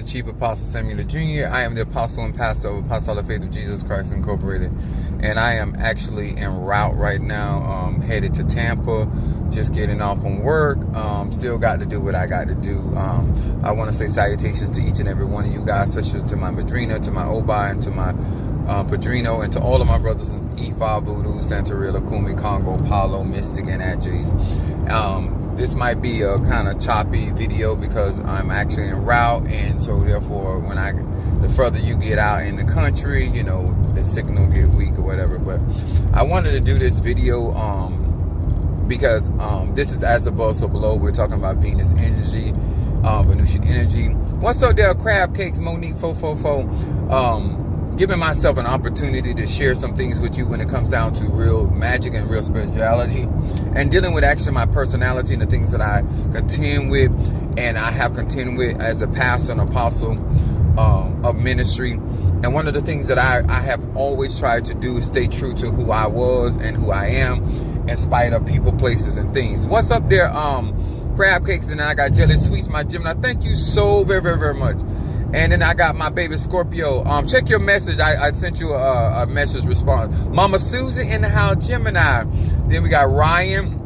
the Chief Apostle Samuel Jr. I am the Apostle and Pastor of Apostolic Faith of Jesus Christ Incorporated. And I am actually en route right now, headed to Tampa, just getting off from work. Still got to do what I got to do. I want to say salutations to each and every one of you guys, especially to my Madrina, to my Obi, and to my Padrino, and to all of my brothers in E5, Voodoo, Santeria, Kumi, Congo, Paulo, Mystic, and Adjays. This might be a kind of choppy video because I'm actually en route, and so therefore the further you get out in the country, you know, the signal get weak or whatever. But I wanted to do this video because this is as above so below. We're talking about Venus energy, Venusian energy. What's up there, Crab Cakes, Monique 444? Giving myself an opportunity to share some things with you when it comes down to real magic and real spirituality, and dealing with actually my personality and the things that I contend with, and I have contended with as a pastor and apostle of ministry. And one of the things that I have always tried to do is stay true to who I was and who I am, in spite of people, places, and things. What's up there, Crab Cakes? And then I got Jelly Sweets, my Gemini. Thank you so very, very, very much. And then I got my baby Scorpio. Check your message. I sent you a message response. Mama Susan in the house, Gemini. Then we got Ryan,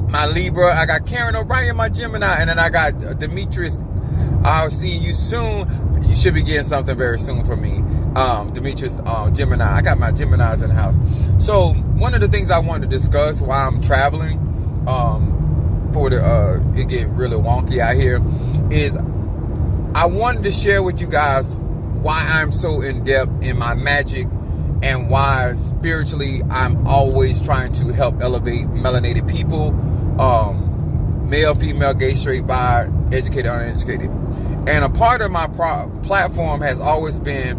my Libra. I got Karen O'Brien, my Gemini. And then I got Demetrius. I'll see you soon. You should be getting something very soon from me. Demetrius, Gemini. I got my Geminis in the house. So one of the things I wanted to discuss while I'm traveling, it get really wonky out here, is I wanted to share with you guys why I'm so in depth in my magic, and why spiritually I'm always trying to help elevate melanated people, male, female, gay, straight, bi, educated, uneducated. And a part of my platform has always been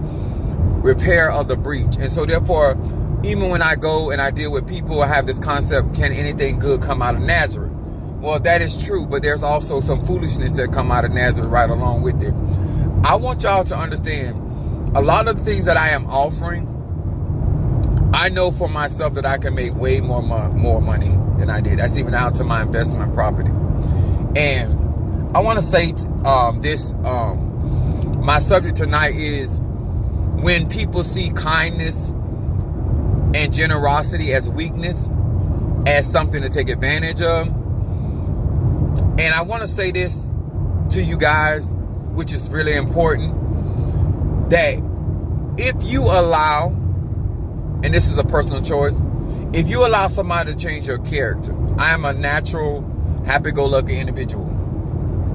repair of the breach. And so therefore, even when I go and I deal with people, I have this concept, can anything good come out of Nazareth? Well, that is true, but there's also some foolishness that come out of Nazareth right along with it. I want y'all to understand, a lot of the things that I am offering, I know for myself that I can make way more money than I did. That's even out to my investment property. And I want to say this, my subject tonight is when people see kindness and generosity as weakness, as something to take advantage of. And I want to say this to you guys, which is really important, that if you allow, and this is a personal choice, if you allow somebody to change your character, I am a natural, happy-go-lucky individual.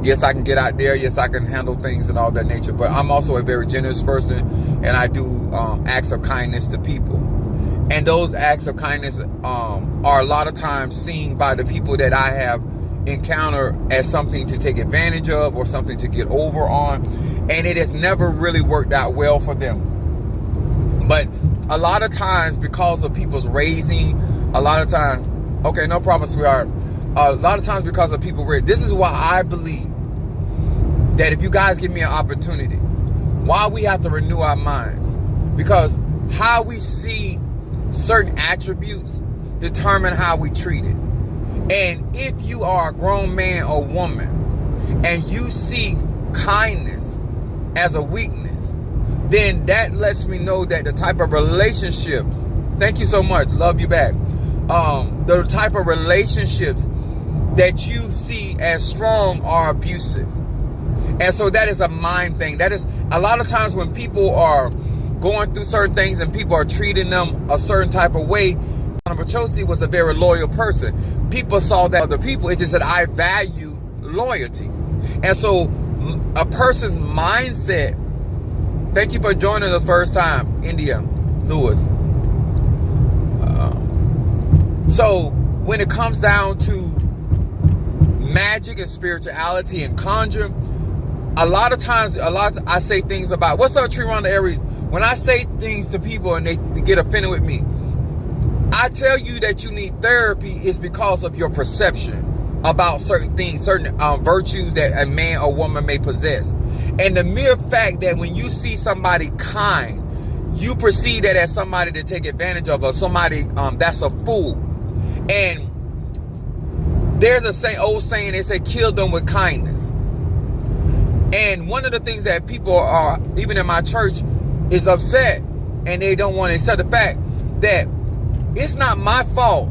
Yes, I can get out there. Yes, I can handle things and all that nature. But I'm also a very generous person, and I do acts of kindness to people. And those acts of kindness are a lot of times seen by the people that I have encounter as something to take advantage of or something to get over on, and it has never really worked out well for them. But a lot of times, because of people's raising, a lot of times, okay, no problem, sweetheart. A lot of times because of people raising, this is why I believe that if you guys give me an opportunity, why we have to renew our minds, because how we see certain attributes determine how we treat it. And if you are a grown man or woman and you see kindness as a weakness, then that lets me know that the type of relationships, thank you so much, love you back, the type of relationships that you see as strong are abusive. And so that is a mind thing. That is a lot of times when people are going through certain things and people are treating them a certain type of way. Pachosi was a very loyal person. People saw that other people. It's just that I value loyalty. And so a person's mindset, thank you for joining us first time, India, Lewis. So when it comes down to magic and spirituality and conjure, a lot of times, I say things about, what's up, Tree Aries? When I say things to people and they get offended with me, I tell you that you need therapy is because of your perception about certain things, certain virtues that a man or woman may possess. And the mere fact that when you see somebody kind, you perceive that as somebody to take advantage of, or somebody that's a fool. And there's a old saying, they say, kill them with kindness. And one of the things that people are, even in my church, is upset, and they don't want to accept the fact that it's not my fault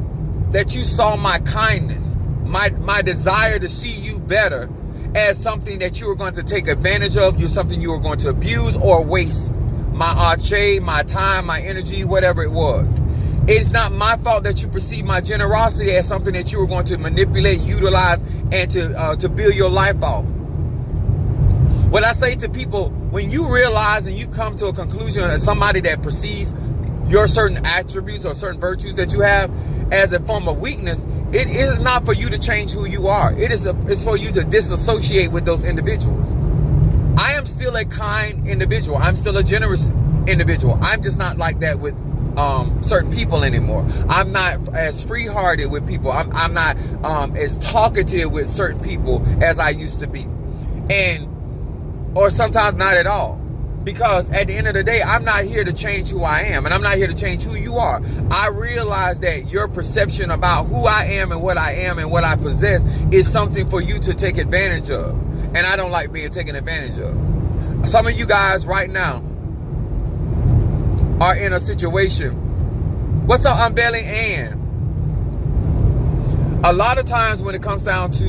that you saw my kindness, my desire to see you better, as something that you were going to take advantage of, something you were going to abuse or waste my arche, my time, my energy, whatever it was. It's not my fault that you perceive my generosity as something that you were going to manipulate, utilize, and to build your life off. What I say to people, when you realize and you come to a conclusion that somebody that perceives your certain attributes or certain virtues that you have as a form of weakness, it is not for you to change who you are. It's for you to disassociate with those individuals. I am still a kind individual. I'm still a generous individual. I'm just not like that with certain people anymore. I'm not as free-hearted with people. I'm not as talkative with certain people as I used to be. Or sometimes not at all. Because at the end of the day, I'm not here to change who I am, and I'm not here to change who you are. I realize that your perception about who I am and what I possess is something for you to take advantage of. And I don't like being taken advantage of. Some of you guys right now are in a situation. What's up, Unveiling Ann? A lot of times when it comes down to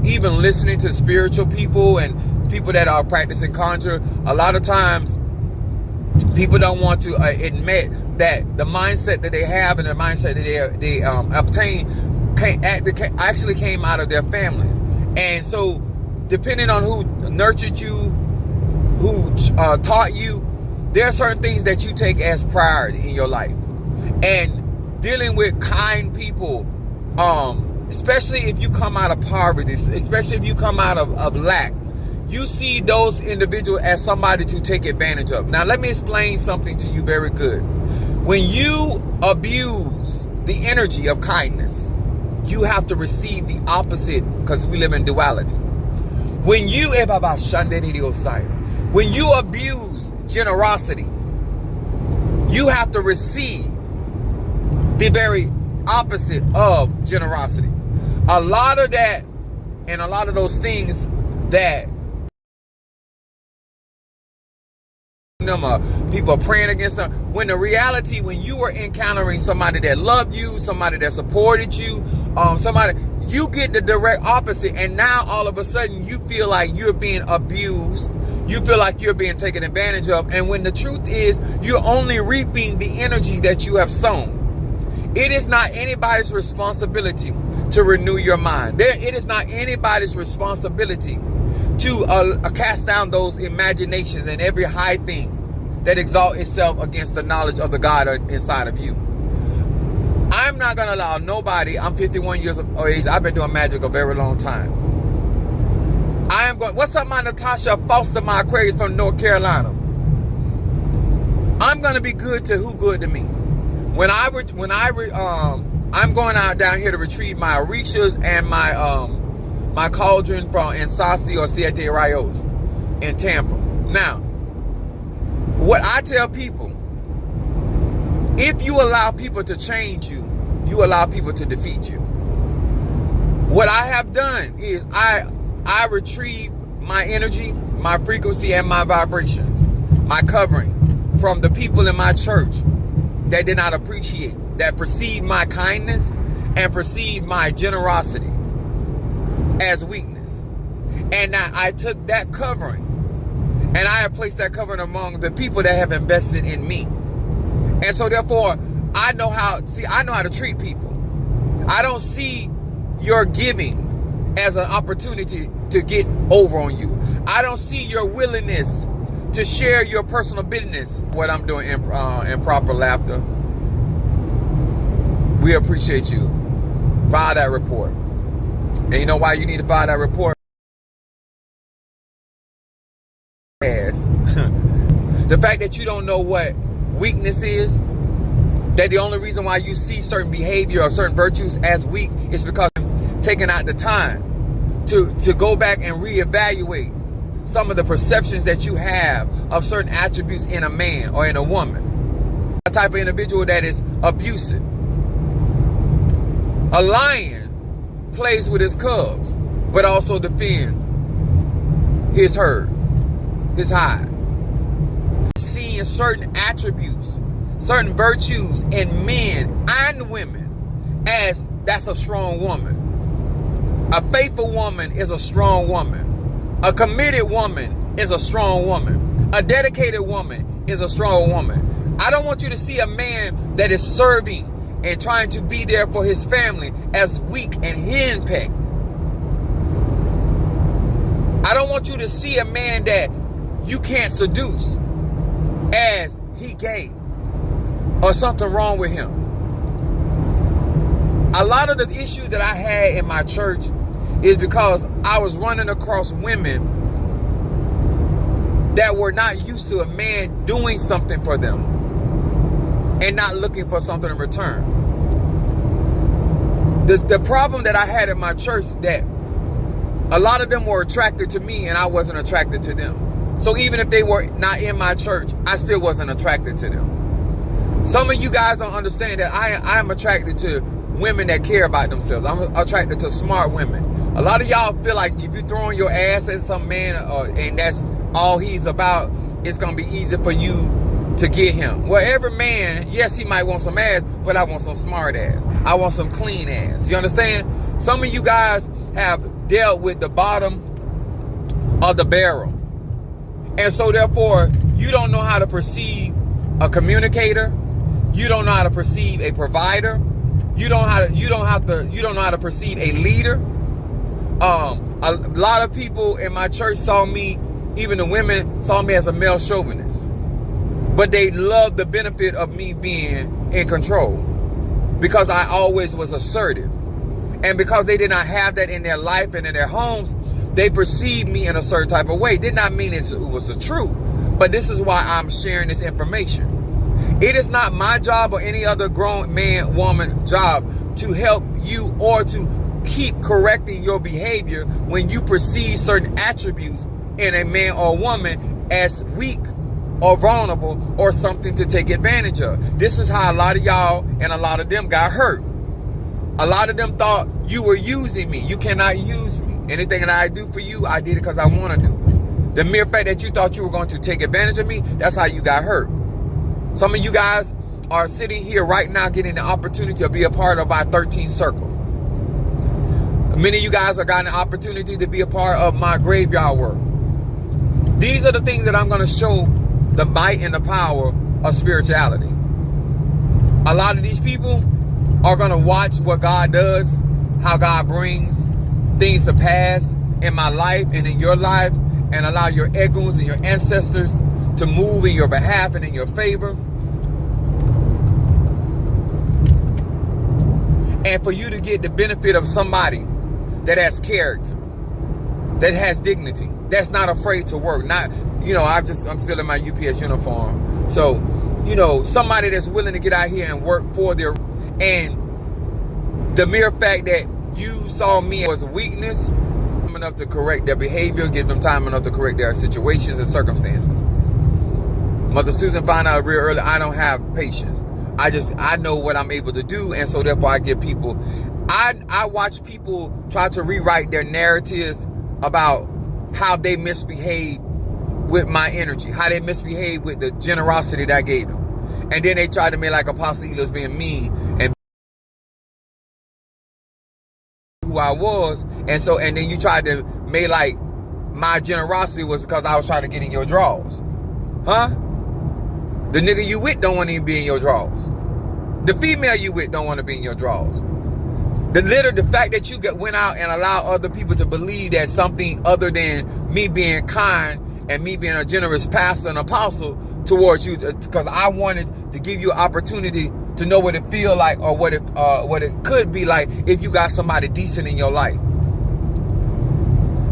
even listening to spiritual people and people that are practicing conjure, a lot of times people don't want to admit that the mindset that they have and the mindset that they obtain actually came out of their families. And so depending on who nurtured you, who taught you, there are certain things that you take as priority in your life. And dealing with kind people, especially if you come out of poverty, especially if you come out of lack, you see those individuals as somebody to take advantage of. Now, let me explain something to you very good. When you abuse the energy of kindness, you have to receive the opposite, because we live in duality. When you abuse generosity, you have to receive the very opposite of generosity. A lot of that and a lot of those things that people are praying against them, when the reality, when you were encountering somebody that loved you, somebody that supported you, you get the direct opposite, and now all of a sudden you feel like you're being abused, you feel like you're being taken advantage of, and when the truth is you're only reaping the energy that you have sown. It is not anybody's responsibility to renew your mind. It is not anybody's responsibility to cast down those imaginations and every high thing that exalts itself against the knowledge of the God inside of you. I'm not going to allow nobody. I'm 51 years of age. I've been doing magic a very long time. What's up, my Natasha Foster, my Aquarius from North Carolina? I'm going to be good to who good to me. I'm going out down here to retrieve my Orishas and my cauldron from Ensasi or Siete Rayos in Tampa. Now, what I tell people, if you allow people to change you, you allow people to defeat you. What I have done is I retrieve my energy, my frequency, and my vibrations, my covering from the people in my church that did not appreciate, that perceived my kindness and perceived my generosity as weakness. And now I took that covering and I have placed that covering among the people that have invested in me. And so therefore, I know how to treat people. I don't see your giving as an opportunity to get over on you. I don't see your willingness to share your personal business. What I'm doing, improper laughter. We appreciate you. File that report. And you know why you need to file that report? The fact that you don't know what weakness is, that the only reason why you see certain behavior or certain virtues as weak is because you're taking out the time to go back and reevaluate some of the perceptions that you have of certain attributes in a man or in a woman. A type of individual that is abusive. A lion plays with his cubs, but also defends his herd. his hide. Seeing certain attributes, certain virtues in men and women as that's a strong woman. A faithful woman is a strong woman. A committed woman is a strong woman. A dedicated woman is a strong woman. I don't want you to see a man that is serving and trying to be there for his family as weak and henpecked. I don't want you to see a man that you can't seduce as he gay or something wrong with him. A lot of the issues that I had in my church is because I was running across women that were not used to a man doing something for them and not looking for something in return. The problem that I had in my church, that a lot of them were attracted to me and I wasn't attracted to them. So even if they were not in my church, I still wasn't attracted to them. Some of you guys don't understand that I am attracted to women that care about themselves. I'm attracted to smart women. A lot of y'all feel like if you're throwing your ass at some man and that's all he's about, it's going to be easy for you to get him. Well, every man, yes, he might want some ass, but I want some smart ass. I want some clean ass. You understand? Some of you guys have dealt with the bottom of the barrel. And so therefore, you don't know how to perceive a communicator. You don't know how to perceive a provider. You don't know how to perceive a leader. A lot of people in my church saw me, even the women saw me as a male chauvinist. But they loved the benefit of me being in control because I always was assertive. And because they did not have that in their life and in their homes, they perceived me in a certain type of way. Did not mean it was the truth. But this is why I'm sharing this information. It is not my job or any other grown man, woman job to help you or to keep correcting your behavior when you perceive certain attributes in a man or woman as weak or vulnerable or something to take advantage of. This is how a lot of y'all and a lot of them got hurt. A lot of them thought you were using me. You cannot use me. Anything that I do for you, I did it because I want to do it. The mere fact that you thought you were going to take advantage of me, that's how you got hurt. Some of you guys are sitting here right now getting the opportunity to be a part of our 13th circle. Many of you guys have gotten the opportunity to be a part of my graveyard work. These are the things that I'm going to show the might and the power of spirituality. A lot of these people are going to watch what God does, how God brings things to pass in my life and in your life, and allow your echoes and your ancestors to move in your behalf and in your favor. And for you to get the benefit of somebody that has character, that has dignity, that's not afraid to work. Not, I'm still in my UPS uniform. So, somebody that's willing to get out here and work for their, and the mere fact that you saw me as a weakness, enough to correct their behavior, give them time enough to correct their situations and circumstances. Mother Susan found out real early, I don't have patience. I know what I'm able to do, and so therefore I give people, I watch people try to rewrite their narratives about how they misbehave with my energy, how they misbehave with the generosity that I gave them. And then they try to make like Apostle Elo's being mean and who I was, and then you tried to make like my generosity was because I was trying to get in your drawers. Huh? The nigga you with don't want to even be in your drawers. The female you with don't want to be in your drawers. The fact that you went out and allowed other people to believe that something other than me being kind and me being a generous pastor and apostle towards you, because I wanted to give you an opportunity to know what it feel like, or what it could be like if you got somebody decent in your life.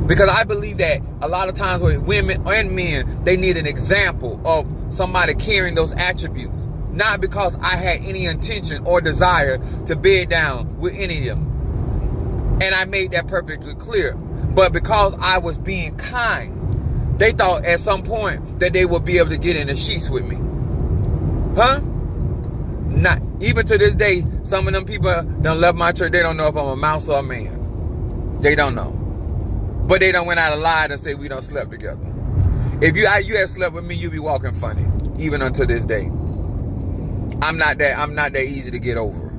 Because I believe that a lot of times with women and men, they need an example of somebody carrying those attributes. Not because I had any intention or desire to bed down with any of them. And I made that perfectly clear. But because I was being kind, they thought at some point that they would be able to get in the sheets with me. Huh? Not even to this day, some of them people done left my church. They don't know if I'm a mouse or a man. They don't know. But they done went out and lied and said we done slept together. If you had slept with me, you'd be walking funny, even unto this day. I'm not that easy to get over.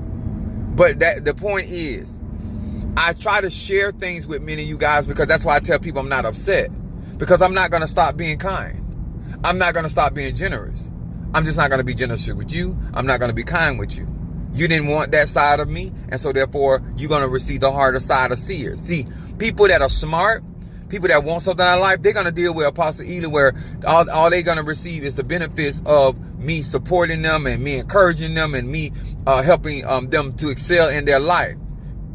But the point is, I try to share things with many of you guys because that's why I tell people I'm not upset. Because I'm not going to stop being kind. I'm not going to stop being generous. I'm just not going to be generous with you. I'm not going to be kind with you. You didn't want that side of me, and so therefore you're going to receive the harder side of seers. See, people that are smart, people that want something out of life, they're going to deal with Apostle Ely, where all they're going to receive is the benefits of me supporting them and me encouraging them and me helping them to excel in their life.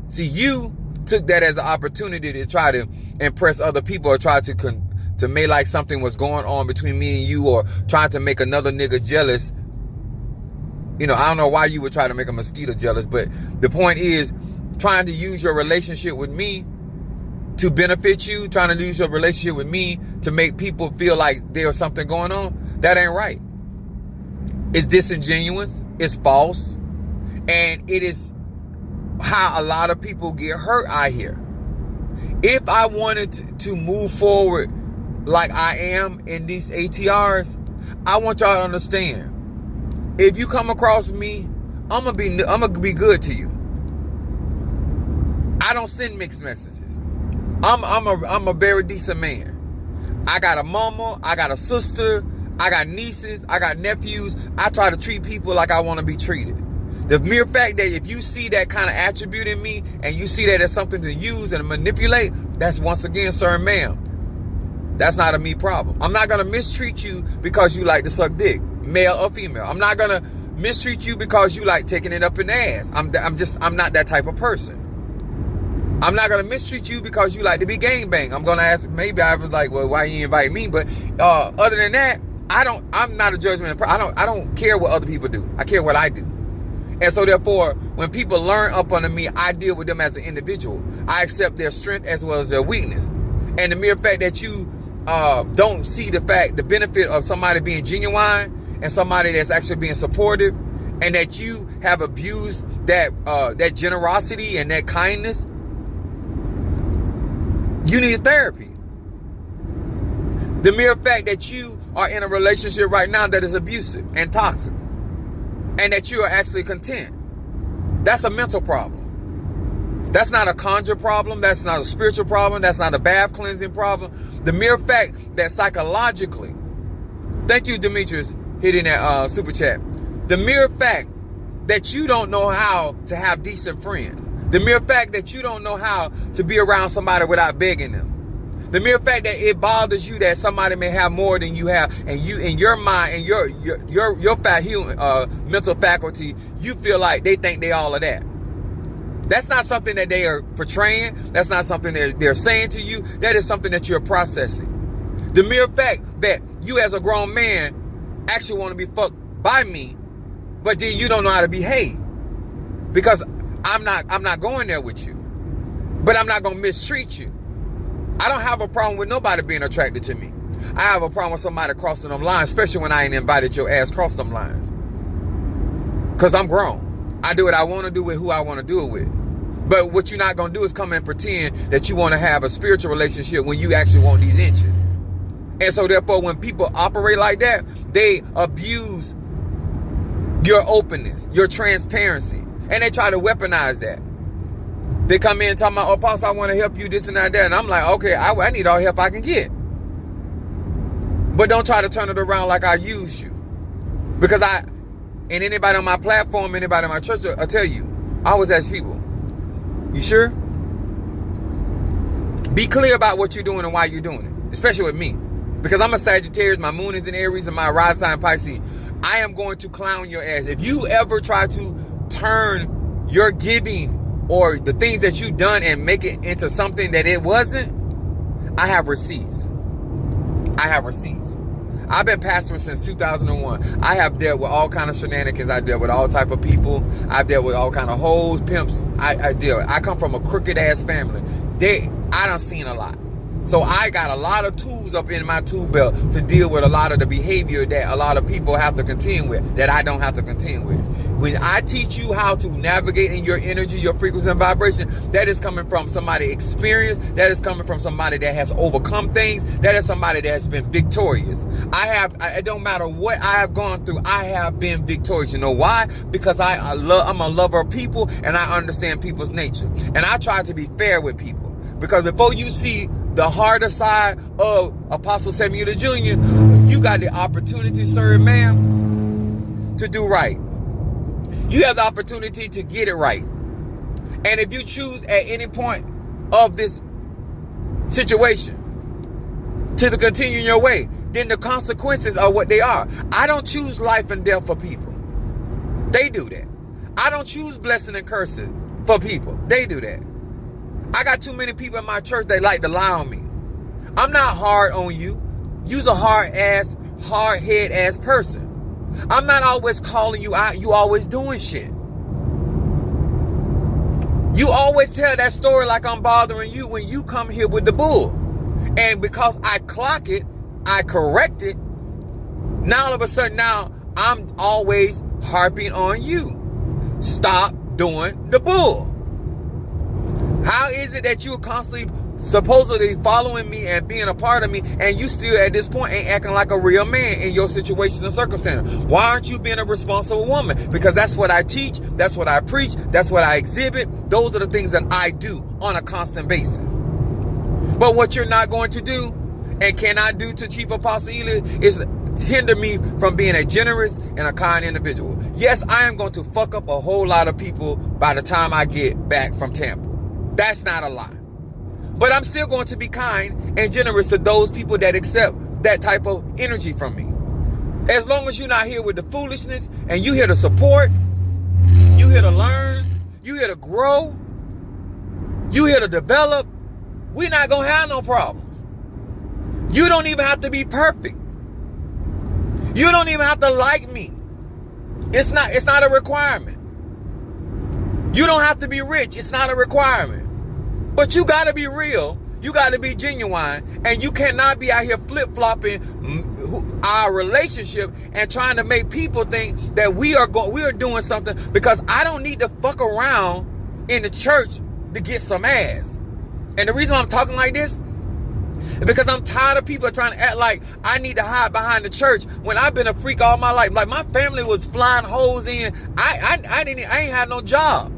See, you took that as an opportunity to try to impress other people or try to make like something was going on between me and you, or trying to make another nigga jealous. You know, I don't know why you would try to make a mosquito jealous, but the point is trying to use your relationship with me to benefit you, trying to use your relationship with me to make people feel like there's something going on. That ain't right. It's disingenuous. It's false. And it is how a lot of people get hurt out here. If I wanted to move forward like I am in these ATRs, I want y'all to understand. If you come across me, I'm gonna be good to you. I don't send mixed messages. I'm a very decent man. I got a mama, I got a sister, I got nieces, I got nephews. I try to treat people like I want to be treated. The mere fact that if you see that kind of attribute in me and you see that as something to use and manipulate, that's once again, sir and ma'am, that's not a me problem. I'm not going to mistreat you because you like to suck dick, male or female. I'm not going to mistreat you because you like taking it up in the ass. I'm not that type of person. I'm not going to mistreat you because you like to be gangbang. I'm going to ask, maybe I was like, well, why you invite me? But other than that, I'm not a judgment. I don't care what other people do. I care what I do. And so therefore, when people learn up under me, I deal with them as an individual. I accept their strength as well as their weakness. And the mere fact that you don't see the benefit of somebody being genuine and somebody that's actually being supportive, and that you have abused that generosity and that kindness, you need therapy. The mere fact that you are in a relationship right now that is abusive and toxic, and that you are actually content, that's a mental problem. That's not a conjure problem. That's not a spiritual problem. That's not a bath cleansing problem. The mere fact that psychologically, thank you, Demetrius, hitting that super chat. The mere fact that you don't know how to have decent friends. The mere fact that you don't know how to be around somebody without begging them. The mere fact that it bothers you that somebody may have more than you have, and you, in your mind and your mental faculty, you feel like they think they all of that. That's not something that they are portraying. That's not something that they're saying to you. That is something that you're processing. The mere fact that you as a grown man actually want to be fucked by me, but then you don't know how to behave. Because I'm not going there with you. But I'm not going to mistreat you. I don't have a problem with nobody being attracted to me. I have a problem with somebody crossing them lines, especially when I ain't invited your ass cross them lines. Because I'm grown. I do what I want to do with who I want to do it with. But what you're not going to do is come and pretend that you want to have a spiritual relationship when you actually want these inches. And so therefore, when people operate like that, they abuse your openness, your transparency. And they try to weaponize that. They come in talking about, oh, Apostle, I want to help you, this and that. And I'm like, okay, I need all the help I can get. But don't try to turn it around like I use you. Because and anybody on my platform, anybody in my church, I'll tell you, I always ask people, you sure? Be clear about what you're doing and why you're doing it. Especially with me. Because I'm a Sagittarius, my moon is in Aries, and my rising sign Pisces. I am going to clown your ass. If you ever try to turn your giving or the things that you've done and make it into something that it wasn't, I have receipts. I have receipts. I've been pastoring since 2001. I have dealt with all kind of shenanigans. I dealt with all type of people. I've dealt with all kind of hoes, pimps. I come from a crooked ass family. I done seen a lot. So I got a lot of tools up in my tool belt to deal with a lot of the behavior that a lot of people have to contend with, that I don't have to contend with. When I teach you how to navigate in your energy, your frequency and vibration, that is coming from somebody experienced. That is coming from somebody that has overcome things. That is somebody that has been victorious. It don't matter what I have gone through, I have been victorious. You know why? Because I'm a lover of people, and I understand people's nature. And I try to be fair with people. Because before you see the harder side of Apostle Samuel Jr., you got the opportunity, sir and ma'am, to do right. You have the opportunity to get it right. And if you choose at any point of this situation to continue your way, then the consequences are what they are. I don't choose life and death for people. They do that. I don't choose blessing and cursing for people. They do that. I got too many people in my church that like to lie on me. I'm not hard on you. You's a hard-head ass person. I'm not always calling you out. You always doing shit. You always tell that story like I'm bothering you when you come here with the bull. And because I clock it, I correct it. Now all of a sudden I'm always harping on you. Stop doing the bull. How is it that you're constantly supposedly following me and being a part of me, and you still at this point ain't acting like a real man in your situations and circumstances? Why aren't you being a responsible woman? Because that's what I teach, that's what I preach, that's what I exhibit. Those are the things that I do on a constant basis. But what you're not going to do and cannot do to Chief Apostle Ely is hinder me from being a generous and a kind individual. Yes, I am going to fuck up a whole lot of people by the time I get back from Tampa. That's not a lie. But I'm still going to be kind and generous to those people that accept that type of energy from me. As long as you're not here with the foolishness and you here to support, you here to learn, you here to grow, you here to develop, we're not going to have no problems. You don't even have to be perfect. You don't even have to like me. It's not a requirement. You don't have to be rich. It's not a requirement. But you got to be real. You got to be genuine. And you cannot be out here flip-flopping our relationship and trying to make people think that we are doing something, because I don't need to fuck around in the church to get some ass. And the reason I'm talking like this is because I'm tired of people trying to act like I need to hide behind the church when I've been a freak all my life. Like, my family was flying hoes in. I ain't had no job.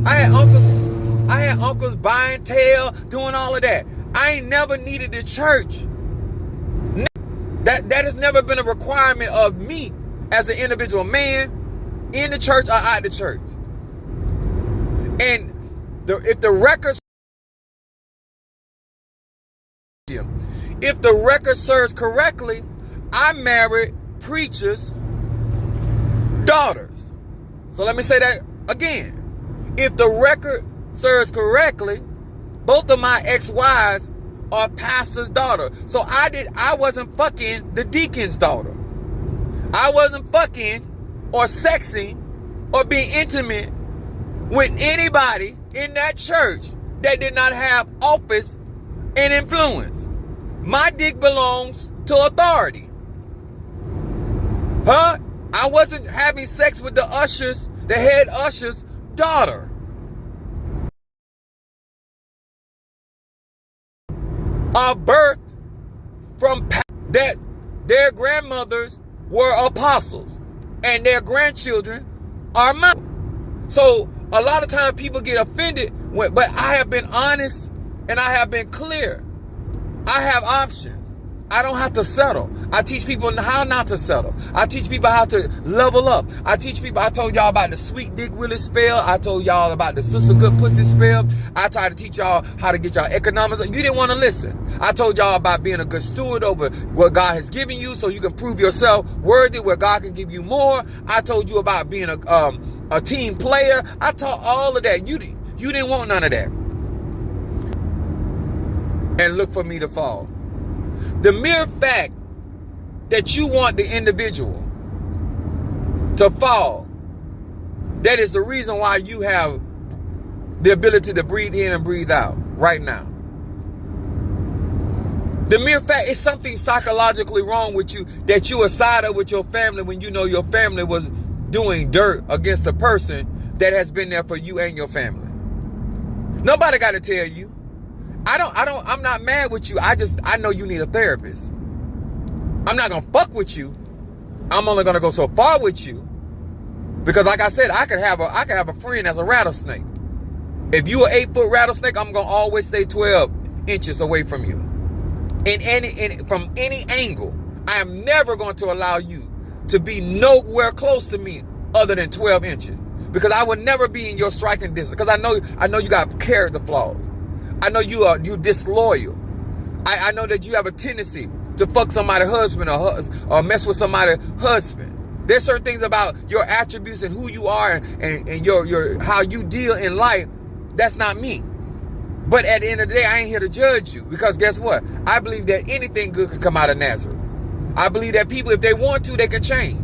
I had uncles buying tail, doing all of that. I ain't never needed the church. That has never been a requirement of me as an individual man in the church or out the church. And if the record serves correctly, I married preachers' daughters. So let me say that again. If the record serves correctly, both of my ex-wives are pastor's daughter. So I wasn't fucking the deacon's daughter. I wasn't fucking or sexing or being intimate with anybody in that church that did not have office and influence. My dick belongs to authority. I wasn't having sex with the head usher's daughter. Are birthed from that their grandmothers were apostles and their grandchildren are mine. So a lot of times people get offended but I have been honest and I have been clear. I have options. I don't have to settle. I teach people how not to settle. I teach people how to level up. I told y'all about the sweet dick Willie spell. I told y'all about the sister good pussy spell. I tried to teach y'all how to get y'all economics. You didn't want to listen. I told y'all about being a good steward over what God has given you so you can prove yourself worthy where God can give you more. I told you about being a team player. I taught all of that. You didn't want none of that. And look for me to fall. The mere fact that you want the individual to fall, that is the reason why you have the ability to breathe in and breathe out right now. The mere fact is something psychologically wrong with you, that you are sided with your family when you know your family was doing dirt against a person that has been there for you and your family. Nobody got to tell you. I'm not mad with you. I know you need a therapist. I'm not going to fuck with you. I'm only going to go so far with you. Because like I said, I could have a friend that's a rattlesnake. If you an 8-foot rattlesnake, I'm going to always stay 12 inches away from you. From any angle. I am never going to allow you to be nowhere close to me other than 12 inches. Because I would never be in your striking distance. Because I know you got character flaws. I know you disloyal. I know that you have a tendency to fuck somebody's husband or mess with somebody's husband. There's certain things about your attributes and who you are and your how you deal in life. That's not me. But at the end of the day, I ain't here to judge you. Because guess what? I believe that anything good can come out of Nazareth. I believe that people, if they want to, they can change.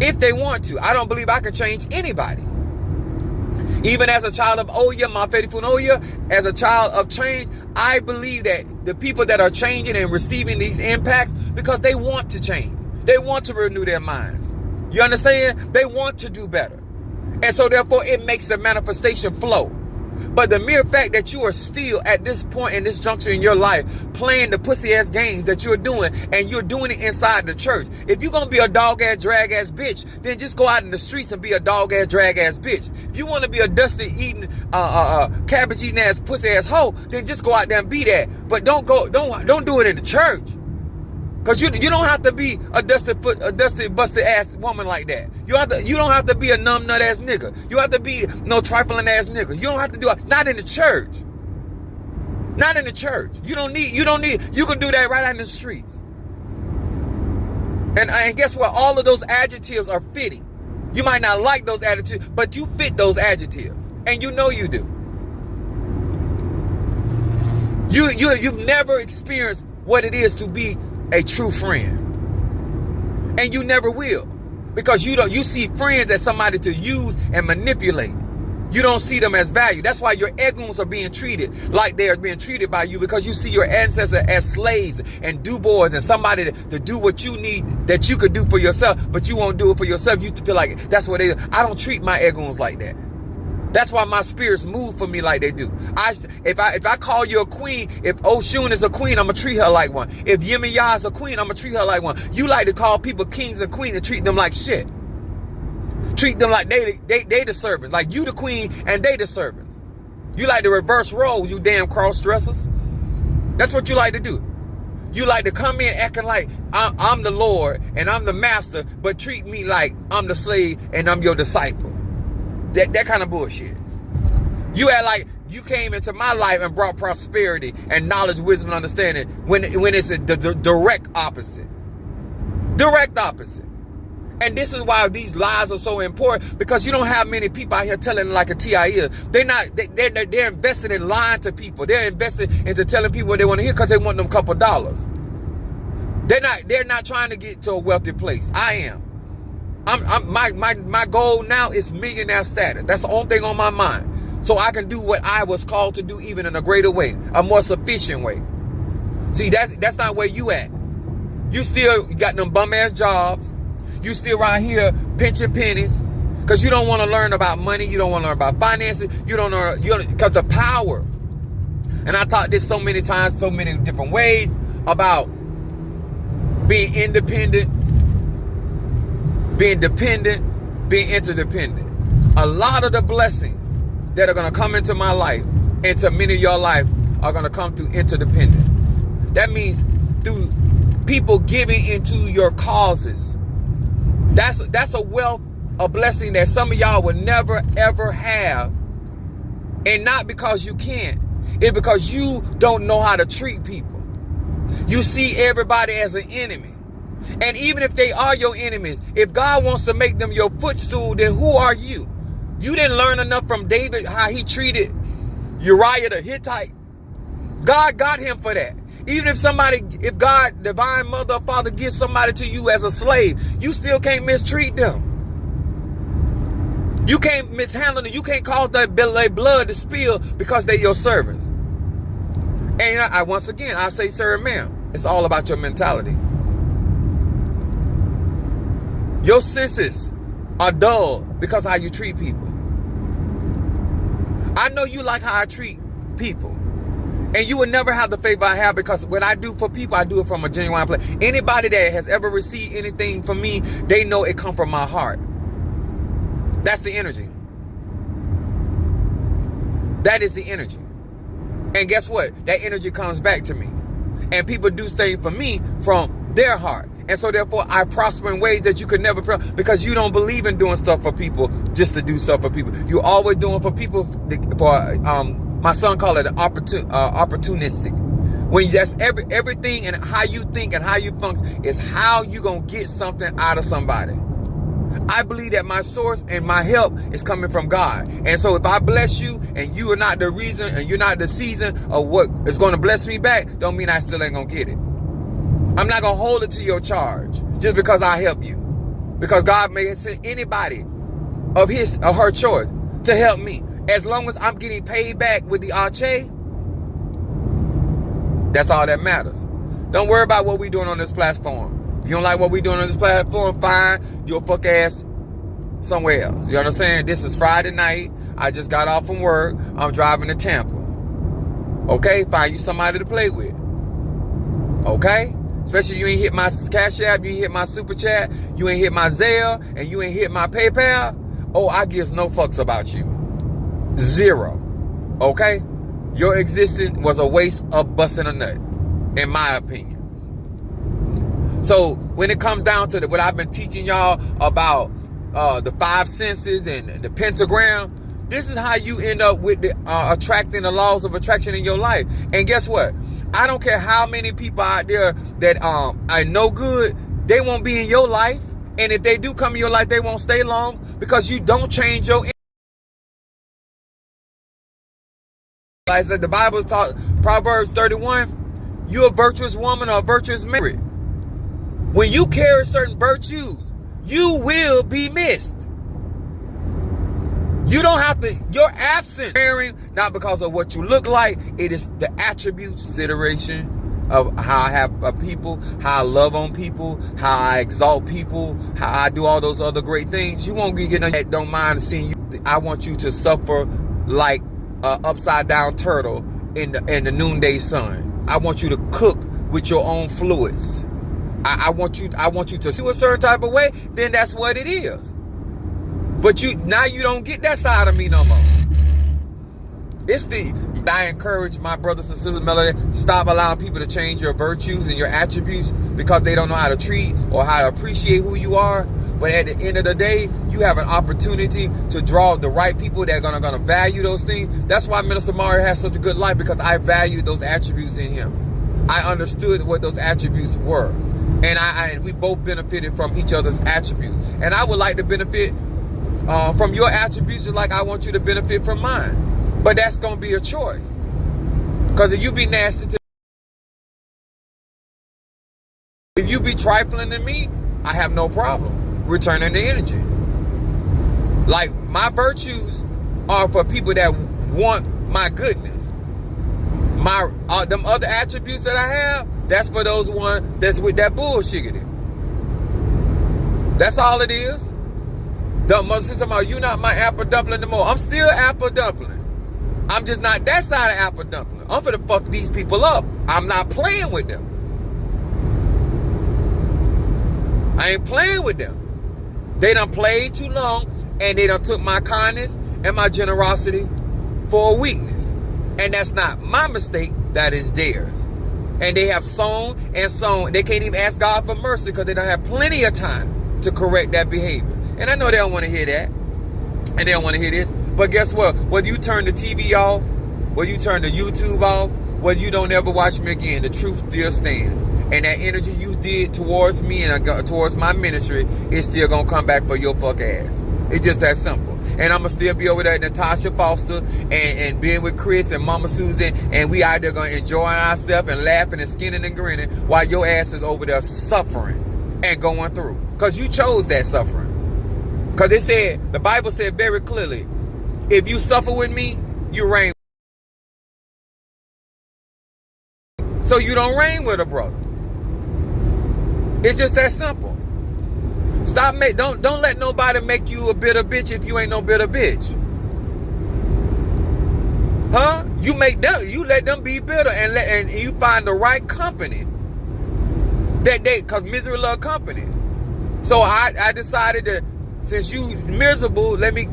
If they want to. I don't believe I can change anybody. Even as a child of Oya, my faithful Oya, as a child of change, I believe that the people that are changing and receiving these impacts, because they want to change. They want to renew their minds. You understand? They want to do better. And so therefore it makes the manifestation flow. But the mere fact that you are still at this point in this juncture in your life playing the pussy ass games that you're doing, and you're doing it inside the church. If you're going to be a dog ass drag ass bitch, then just go out in the streets and be a dog ass drag ass bitch. If you want to be a dusty eating cabbage eating ass pussy ass hoe, then just go out there and be that. But don't do it in the church. Because you don't have to be a dusty busted ass woman like that. You don't have to be a numb nut ass nigga. You have to be no trifling ass nigga. You don't have to do it. Not in the church. Not in the church. You can do that right out in the streets. And guess what? All of those adjectives are fitting. You might not like those adjectives, but you fit those adjectives. And you know you do. You've never experienced what it is to be a true friend. And you never will. Because you see friends as somebody to use and manipulate. You don't see them as value. That's why your egos are being treated like they are being treated by you, because you see your ancestors as slaves and do-boys and somebody to do what you need that you could do for yourself, but you won't do it for yourself. You feel like that's what they do. I don't treat my egos like that. That's why my spirits move for me like they do. If I call you a queen, if Oshun is a queen, I'm going to treat her like one. If Yemiya is a queen, I'm going to treat her like one. You like to call people kings and queens and treat them like shit. Treat them like they the servants. Like you the queen and they the servants. You like to reverse roles, you damn cross-dressers. That's what you like to do. You like to come in acting like I'm the Lord and I'm the master, but treat me like I'm the slave and I'm your disciple. That kind of bullshit. You act like you came into my life and brought prosperity and knowledge, wisdom, and understanding when it's the direct opposite. Direct opposite. And this is why these lies are so important, because you don't have many people out here telling like a T.I. is. They're invested in lying to people. They're invested into telling people what they want to hear because they want them couple dollars. They're not trying to get to a wealthy place. I am. My goal now is millionaire status. That's the only thing on my mind. So I can do what I was called to do, even in a greater way, a more sufficient way. See, that's not where you at. You still got them bum ass jobs. You still around here pinching pennies because you don't want to learn about money. You don't want to learn about finances. You don't know, because the power. And I taught this so many times, so many different ways about being independent, being dependent, being interdependent. A lot of the blessings that are going to come into my life, into many of your life, are going to come through interdependence. That means through people giving into your causes. That's a wealth, a blessing that some of y'all will never ever have. And not because you can't. It's because you don't know how to treat people. You see everybody as an enemy. And even if they are your enemies, if God wants to make them your footstool, then who are you? You didn't learn enough from David how he treated Uriah the Hittite. God got him for that. Even if God, divine mother or father, gives somebody to you as a slave, you still can't mistreat them. You can't mishandle them. You can't cause their blood to spill because they're your servants. And once again, I say, sir and ma'am, it's all about your mentality. Your senses are dull because how you treat people. I know you like how I treat people. And you will never have the favor I have, because what I do for people, I do it from a genuine place. Anybody that has ever received anything from me, they know it come from my heart. That's the energy. That is the energy. And guess what? That energy comes back to me. And people do things for me from their heart. And so therefore, I prosper in ways that you could never prosper, because you don't believe in doing stuff for people just to do stuff for people. You're always doing for people for, my son called it opportunistic. When that's everything, and how you think and how you function is how you going to get something out of somebody. I believe that my source and my help is coming from God. And so if I bless you and you are not the reason and you're not the season of what is going to bless me back, don't mean I still ain't going to get it. I'm not going to hold it to your charge just because I help you. Because God may send anybody of his or her choice to help me. As long as I'm getting paid back with the arche, that's all that matters. Don't worry about what we're doing on this platform. If you don't like what we're doing on this platform, fine. You'll fuck ass somewhere else. You understand? This is Friday night. I just got off from work. I'm driving to Tampa. Okay? Find you somebody to play with. Okay? Especially you ain't hit my Cash App, you ain't hit my Super Chat, you ain't hit my Zelle, and you ain't hit my PayPal. Oh, I gives no fucks about you. Zero. Okay? Your existence was a waste of busting a nut, in my opinion. So when it comes down to what I've been teaching y'all about the 5 senses and the pentagram, this is how you end up with the attracting the laws of attraction in your life. And guess what? I don't care how many people out there that are no good, they won't be in your life. And if they do come in your life, they won't stay long, because you don't change your. Like I said, the Bible taught, Proverbs 31, you're a virtuous woman or a virtuous man. When you carry certain virtues, you will be missed. You don't have to, your absence, not because of what you look like, it is the attributes, consideration of how I have people, how I love on people, how I exalt people, how I do all those other great things. You won't be getting that, don't mind seeing you. I want you to suffer like an upside down turtle in the noonday sun. I want you to cook with your own fluids. I want you to see a certain type of way, then that's what it is. But now you don't get that side of me no more. I encourage my brothers and sisters, Melody, stop allowing people to change your virtues and your attributes because they don't know how to treat or how to appreciate who you are. But at the end of the day, you have an opportunity to draw the right people that are gonna value those things. That's why Minister Mario has such a good life, because I valued those attributes in him. I understood what those attributes were. And we both benefited from each other's attributes. And I would like to benefit from your attributes just like I want you to benefit from mine. But that's going to be a choice. Because if you be nasty if you be trifling to me, I have no problem returning the energy. Like, my virtues are for people that want my goodness. Them other attributes that I have, that's for those one that's with that bullshit. That's all it is. The mother talking about, you not my apple dumpling no more. I'm still apple dumpling. I'm just not that side of apple dumpling. I'm finna fuck these people up. I'm not playing with them. I ain't playing with them. They done played too long, and they done took my kindness and my generosity for a weakness. And that's not my mistake, that is theirs. And they have sown and sown. They can't even ask God for mercy because they don't have plenty of time to correct that behavior. And I know they don't want to hear that. And they don't want to hear this. But guess what? Whether you turn the TV off, whether you turn the YouTube off, whether you don't ever watch me again, the truth still stands. And that energy you did towards me and towards my ministry is still going to come back for your fuck ass. It's just that simple. And I'm going to still be over there at Natasha Foster and being with Chris and Mama Susan. And we out there going to enjoy ourselves and laughing and skinning and grinning while your ass is over there suffering and going through. Because you chose that suffering. Because it said, the Bible said very clearly, if you suffer with me, you reign. So you don't reign with a brother. It's just that simple. Don't let nobody make you a bitter bitch if you ain't no bitter bitch. Huh? You let them be bitter and you find the right company. Cause misery love company. So I decided that since you miserable, let me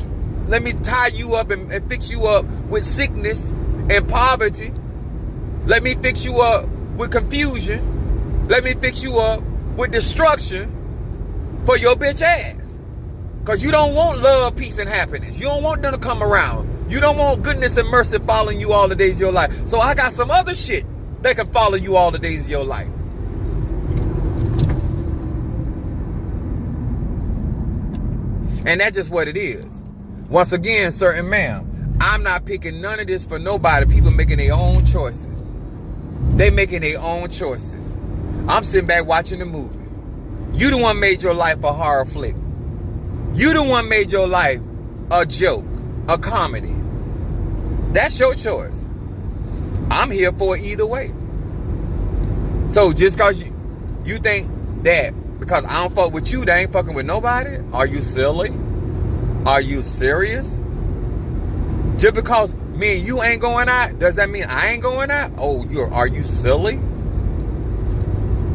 tie you up and fix you up with sickness and poverty. Let me fix you up with confusion. Let me fix you up with destruction for your bitch ass. Cause you don't want love, peace, and happiness. You don't want them to come around. You don't want goodness and mercy following you all the days of your life. So I got some other shit that can follow you all the days of your life. And that's just what it is. Once again, certain ma'am, I'm not picking none of this for nobody. People making their own choices. They making their own choices. I'm sitting back watching the movie. You the one made your life a horror flick. You the one made your life a joke, a comedy. That's your choice. I'm here for it either way. So just cause you think that because I don't fuck with you, they ain't fucking with nobody? Are you silly? Are you serious? Just because me and you ain't going out, does that mean I ain't going out? Oh, are you silly?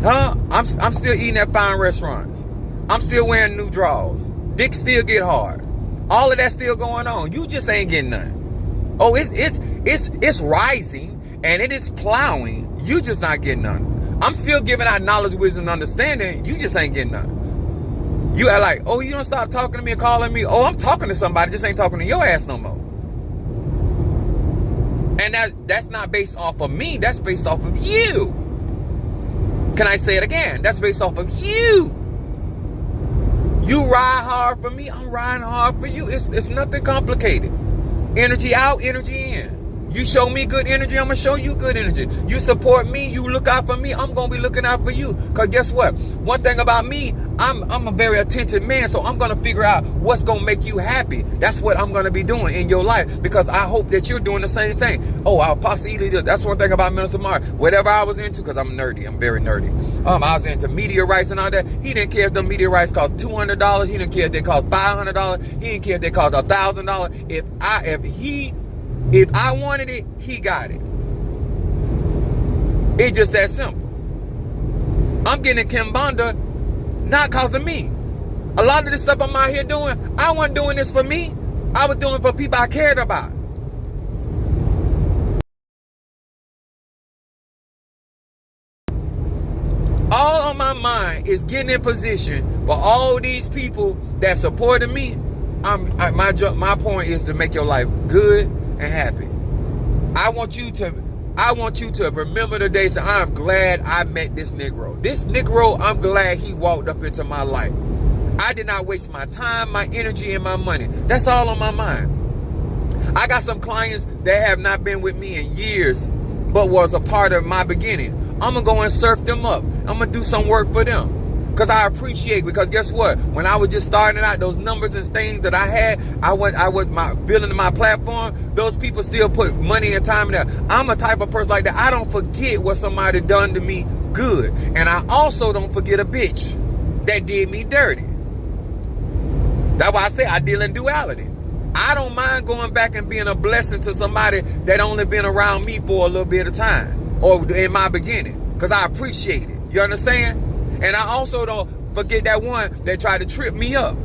Huh? I'm still eating at fine restaurants. I'm still wearing new drawers. Dick still get hard. All of that still going on. You just ain't getting none. Oh, it's rising and it is plowing. You just not getting none. I'm still giving out knowledge, wisdom, and understanding. You just ain't getting none. You are like, oh, you don't stop talking to me and calling me. Oh, I'm talking to somebody, just ain't talking to your ass no more. And that's not based off of me. That's based off of you. Can I say it again? That's based off of you. You ride hard for me. I'm riding hard for you. It's nothing complicated. Energy out, energy in. You show me good energy, I'm going to show you good energy. You support me, you look out for me, I'm going to be looking out for you. Because guess what? One thing about me, I'm a very attentive man, so I'm going to figure out what's going to make you happy. That's what I'm going to be doing in your life because I hope that you're doing the same thing. Oh, I'll possibly do. That's one thing about Minister Mark. Whatever I was into, because I'm nerdy, I'm very nerdy. I was into meteorites and all that. He didn't care if the meteorites cost $200. He didn't care if they cost $500. He didn't care if they cost $1,000. If I wanted it, he got it. It's just that simple. I'm getting Kimbanda not because of me. A lot of this stuff I'm out here doing, I wasn't doing this for me. I was doing it for people I cared about. All on my mind is getting in position for all these people that supported me. My point is to make your life good and happy. I want you to remember the days that I'm glad I met this Negro. This Negro, I'm glad he walked up into my life. I did not waste my time, my energy, and my money. That's all on my mind. I got some clients that have not been with me in years, but was a part of my beginning. I'm going to go and surf them up. I'm going to do some work for them. Because I appreciate, because guess what? When I was just starting out, those numbers and things that I had, I was building my platform, those people still put money and time in there. I'm a type of person like that. I don't forget what somebody done to me good. And I also don't forget a bitch that did me dirty. That's why I say I deal in duality. I don't mind going back and being a blessing to somebody that only been around me for a little bit of time or in my beginning, because I appreciate it. You understand? And I also don't forget that one that tried to trip me up.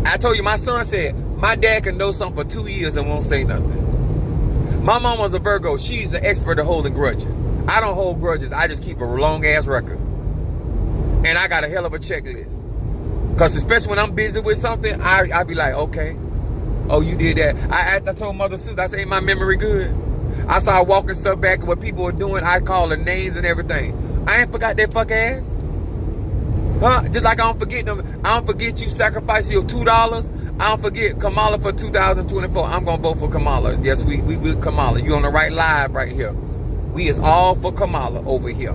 I told you, my son said, my dad can know something for 2 years and won't say nothing. My mom was a Virgo. She's an expert at holding grudges. I don't hold grudges. I just keep a long-ass record. And I got a hell of a checklist. Because especially when I'm busy with something, I be like, okay. Oh, you did that. I told Mother Sue, I said, ain't my memory good? I started walking stuff back and what people were doing. I call the names and everything. I ain't forgot that fuck ass. Huh? Just like I don't forget them. I don't forget you sacrificing your $2. I don't forget Kamala for 2024. I'm going to vote for Kamala. Yes, we Kamala. You on the right live right here. We is all for Kamala over here.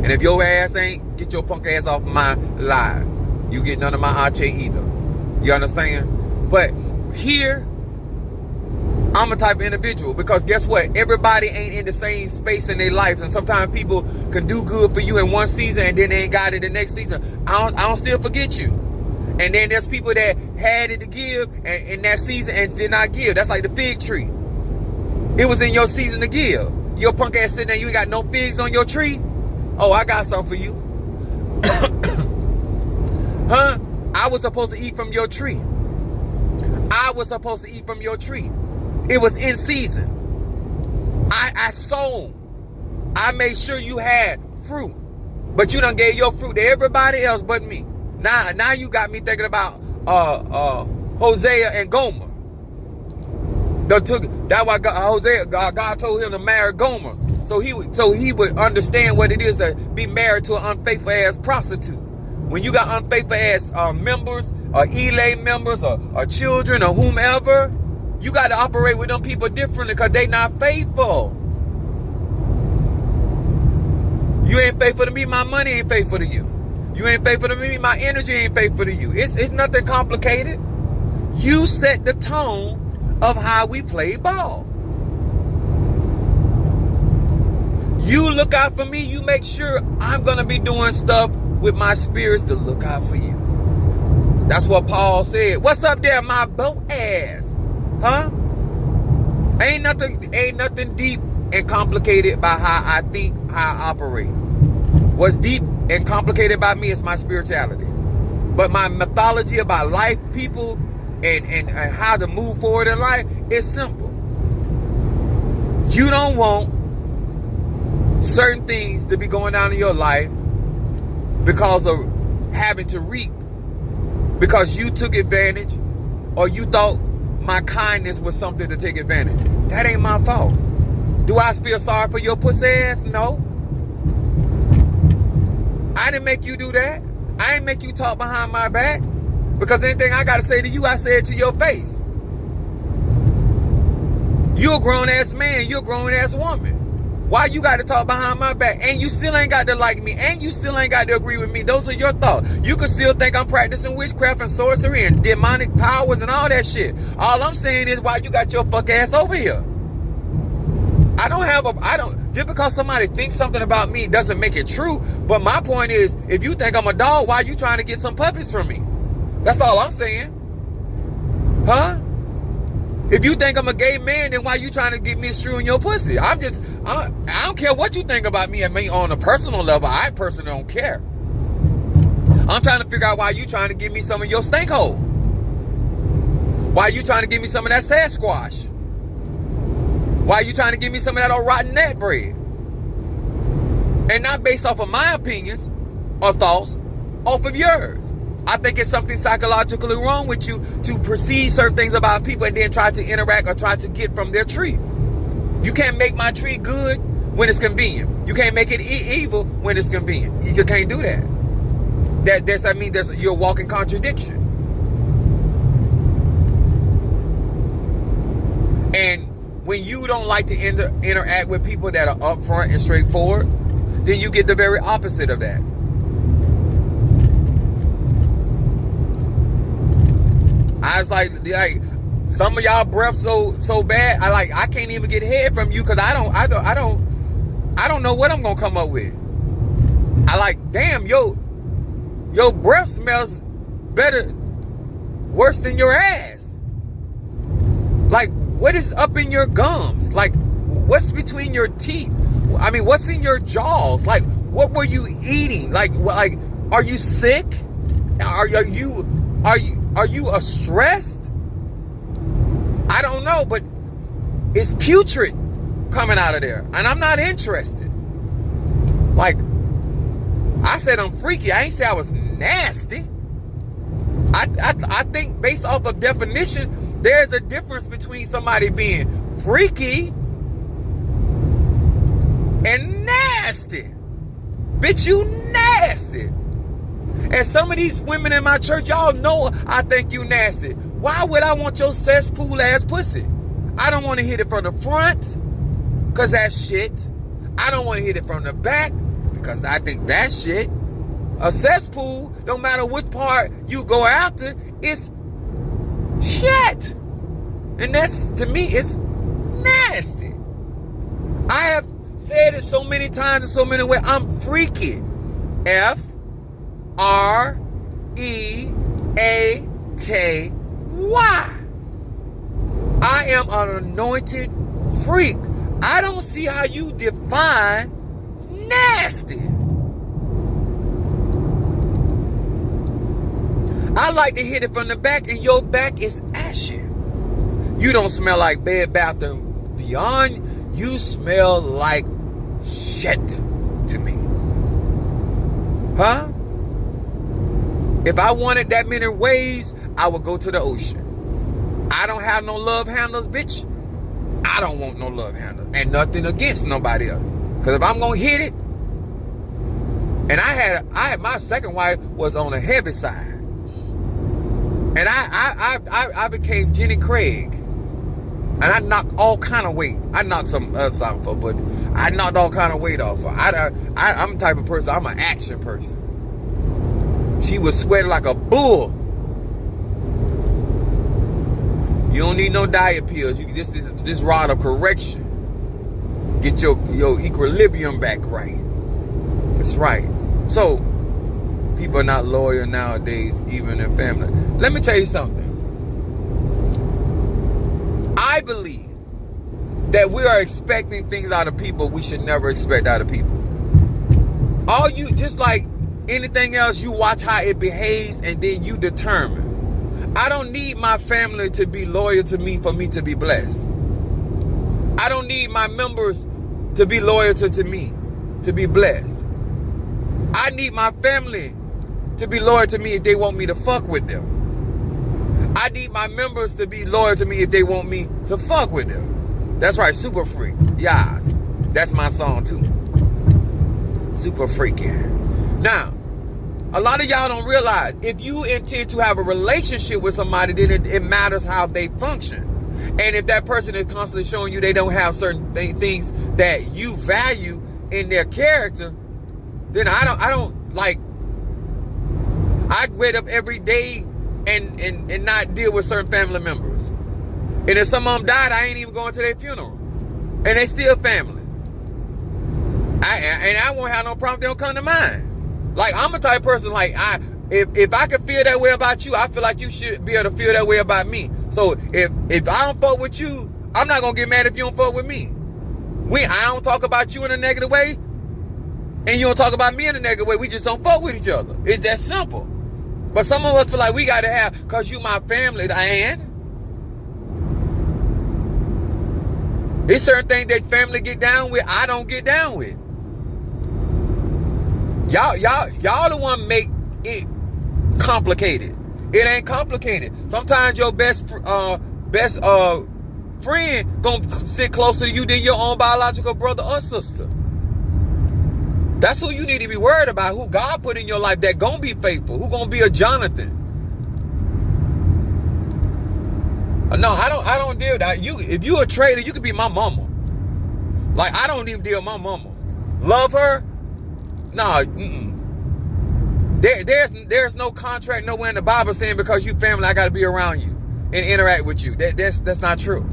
And if your ass ain't, get your punk ass off my live. You get none of my Ache either. You understand? But here, I'm a type of individual, because guess what? Everybody ain't in the same space in their lives, and sometimes people can do good for you in one season and then they ain't got it the next season. I don't still forget you. And then there's people that had it to give and in that season and did not give. That's like the fig tree. It was in your season to give. Your punk ass sitting there, you ain't got no figs on your tree. Oh, I got something for you. Huh? I was supposed to eat from your tree. I was supposed to eat from your tree. It was in season. I sold. I made sure you had fruit. But you done gave your fruit to everybody else but me. Now you got me thinking about Hosea and Gomer. That's why God told him to marry Gomer. So he would understand what it is to be married to an unfaithful ass prostitute. When you got unfaithful ass members, or Elay members, or children, or whomever, you got to operate with them people differently because they not faithful. You ain't faithful to me, my money ain't faithful to you. You ain't faithful to me, my energy ain't faithful to you. It's nothing complicated. You set the tone of how we play ball. You look out for me, you make sure I'm going to be doing stuff with my spirits to look out for you. That's what Paul said. What's up there, my boat ass? Huh? Ain't nothing deep and complicated by how I think, how I operate. What's deep and complicated by me is my spirituality. But my mythology about life, people, and how to move forward in life is simple. You don't want certain things to be going down in your life because of having to reap, because you took advantage, or you thought my kindness was something to take advantage. That ain't my fault. Do I feel sorry for your pussy ass? No. I didn't make you do that. I didn't make you talk behind my back. Because anything I got to say to you, I say it to your face. You're a grown ass man. You're a grown ass woman. Why you got to talk behind my back? And you still ain't got to like me. And you still ain't got to agree with me. Those are your thoughts. You can still think I'm practicing witchcraft and sorcery and demonic powers and all that shit. All I'm saying is why you got your fuck ass over here. Just because somebody thinks something about me doesn't make it true. But my point is, if you think I'm a dog, why are you trying to get some puppies from me? That's all I'm saying. Huh? If you think I'm a gay man, then why you trying to get me screwing your pussy? I don't care what you think about me. I mean, on a personal level, I personally don't care. I'm trying to figure out why you trying to give me some of your stink hole. Why you trying to give me some of that Sasquatch? Why you trying to give me some of that old rotten net bread? And not based off of my opinions or thoughts, off of yours. I think it's something psychologically wrong with you to perceive certain things about people and then try to interact or try to get from their tree. You can't make my tree good when it's convenient. You can't make it evil when it's convenient. You just can't do that. That means you're a walking contradiction. And when you don't like to interact with people that are upfront and straightforward, then you get the very opposite of that. I was like some of y'all breath so bad. I can't even get head from you because I don't know what I'm gonna come up with. Damn, your breath smells worse than your ass. Like, what is up in your gums? Like, what's between your teeth? I mean, what's in your jaws? Like, what were you eating? Like, are you sick? Are you stressed? I don't know, but it's putrid coming out of there, and I'm not interested. Like, I said I'm freaky. I ain't say I was nasty. I think based off of definition, there's a difference between somebody being freaky and nasty. Bitch, you nasty. And some of these women in my church, y'all know I think you nasty. Why would I want your cesspool ass pussy? I don't want to hit it from the front, because that's shit. I don't want to hit it from the back, because I think that's shit. A cesspool, no matter which part you go after, it's shit. And that's, to me, it's nasty. I have said it so many times in so many ways. I'm freaky. Freaky. I am an anointed freak. I don't see how you define nasty. I like to hit it from the back, and your back is ashy. You don't smell like Bed Bath & Beyond. You smell like shit to me. Huh? If I wanted that many waves, I would go to the ocean. I don't have no love handlers, bitch. I don't want no love handlers. And nothing against nobody else. Because if I'm going to hit it, and I had my second wife was on the heavy side. And I became Jenny Craig. And I knocked all kind of weight. I knocked some other stuff off her, but I knocked all kind of weight off her. I'm the type of person, I'm an action person. She was sweating like a bull. You don't need no diet pills. This rod of correction. Get your equilibrium back right. That's right. So, people are not loyal nowadays, even in family. Let me tell you something. I believe that we are expecting things out of people we should never expect out of people. Just like anything else, you watch how it behaves and then you determine. I don't need my family to be loyal to me for me to be blessed. I don't need my members to be loyal to me to be blessed. I need my family to be loyal to me if they want me to fuck with them. I need my members to be loyal to me if they want me to fuck with them. That's right, Super Freak. Yes. That's my song too. Super Freaky. Now, a lot of y'all don't realize, if you intend to have a relationship with somebody, then it matters how they function. And if that person is constantly showing you they don't have certain things that you value in their character, then I wake up every day and not deal with certain family members. And if some of them died, I ain't even going to their funeral. And they still family. I won't have no problem if they don't come to mine. Like, I'm a type of person, like, if I could feel that way about you, I feel like you should be able to feel that way about me. So if I don't fuck with you, I'm not gonna get mad if you don't fuck with me. I don't talk about you in a negative way, and you don't talk about me in a negative way. We just don't fuck with each other. It's that simple. But some of us feel like we gotta have, cause you my family, and there's certain things that family get down with, I don't get down with. Y'all the one make it complicated. It ain't complicated. Sometimes your best friend gonna sit closer to you than your own biological brother or sister. That's who you need to be worried about. Who God put in your life that gonna be faithful. Who gonna be a Jonathan. No, I don't deal with that. If you a traitor, you could be my mama. Like, I don't even deal with my mama. Love her? No, there's no contract nowhere in the Bible saying because you family, I got to be around you and interact with you. That's not true.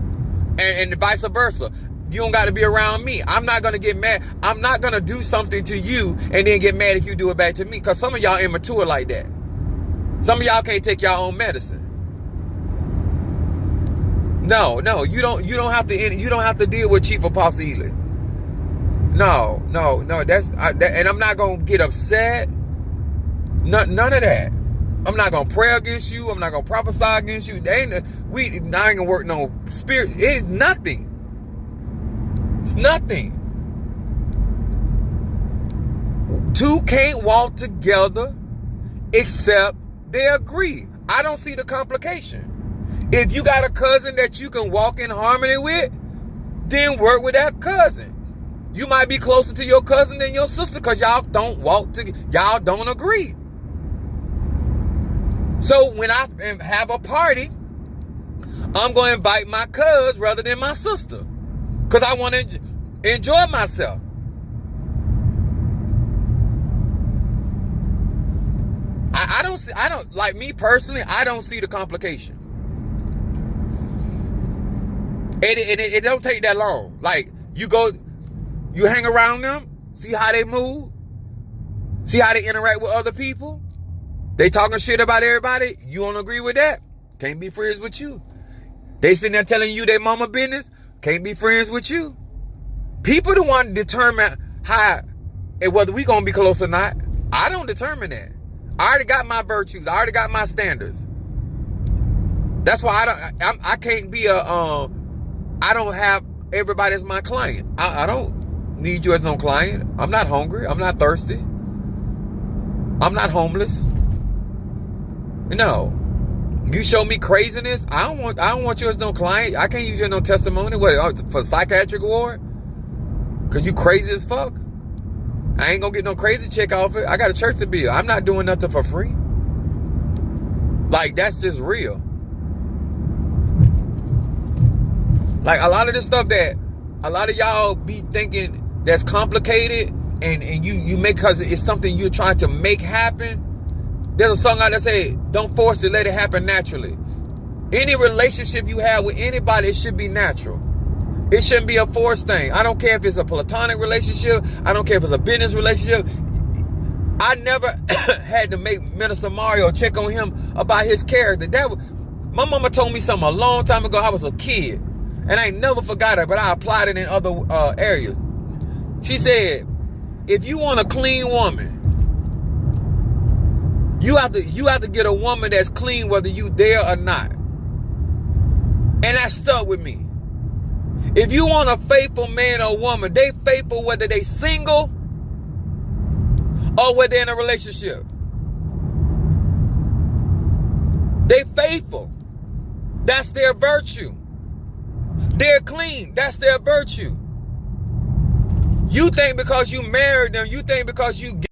And vice versa. You don't got to be around me. I'm not going to get mad. I'm not going to do something to you and then get mad if you do it back to me. Because some of y'all immature like that. Some of y'all can't take your own medicine. No, you don't have to deal with Chief Apostle Ely. No, and I'm not gonna get upset. None of that. I'm not gonna pray against you. I'm not gonna prophesy against you. I ain't gonna work no spirit. It's nothing. It's nothing. Two can't walk together except they agree. I don't see the complication. If you got a cousin that you can walk in harmony with, then work with that cousin. You might be closer to your cousin than your sister because y'all don't walk together. Y'all don't agree. So when I have a party, I'm going to invite my cousin rather than my sister because I want to enjoy myself. I don't, like me personally, I don't see the complication. It don't take that long. Like, you hang around them, see how they move, see how they interact with other people. They talking shit about everybody. You don't agree with that? Can't be friends with you. They sitting there telling you their mama business. Can't be friends with you. People the one to determine how and whether we gonna be close or not. I don't determine that. I already got my virtues. I already got my standards. That's why I can't be I don't have everybody as my client. I don't need you as no client. I'm not hungry. I'm not thirsty. I'm not homeless. No. You show me craziness, I don't want you as no client. I can't use you as no testimony. What, for psychiatric ward? Cause you crazy as fuck. I ain't gonna get no crazy check off it. I got a church to build. I'm not doing nothing for free. Like, that's just real. Like, a lot of this stuff that a lot of y'all be thinking that's complicated and you make, cause it's something you're trying to make happen. There's a song out there that say, don't force it, let it happen naturally. Any relationship you have with anybody, it should be natural. It shouldn't be a forced thing. I don't care if it's a platonic relationship. I don't care if it's a business relationship. I never had to make Minister Mario check on him about his character. My mama told me something a long time ago. I was a kid. And I ain't never forgot it, but I applied it in other areas. She said, if you want a clean woman, you have to get a woman that's clean whether you there or not. And that stuck with me. If you want a faithful man or woman, they faithful whether they single or whether they're in a relationship. They faithful. That's their virtue. They're clean. That's their virtue. You think because you married them, you think because you get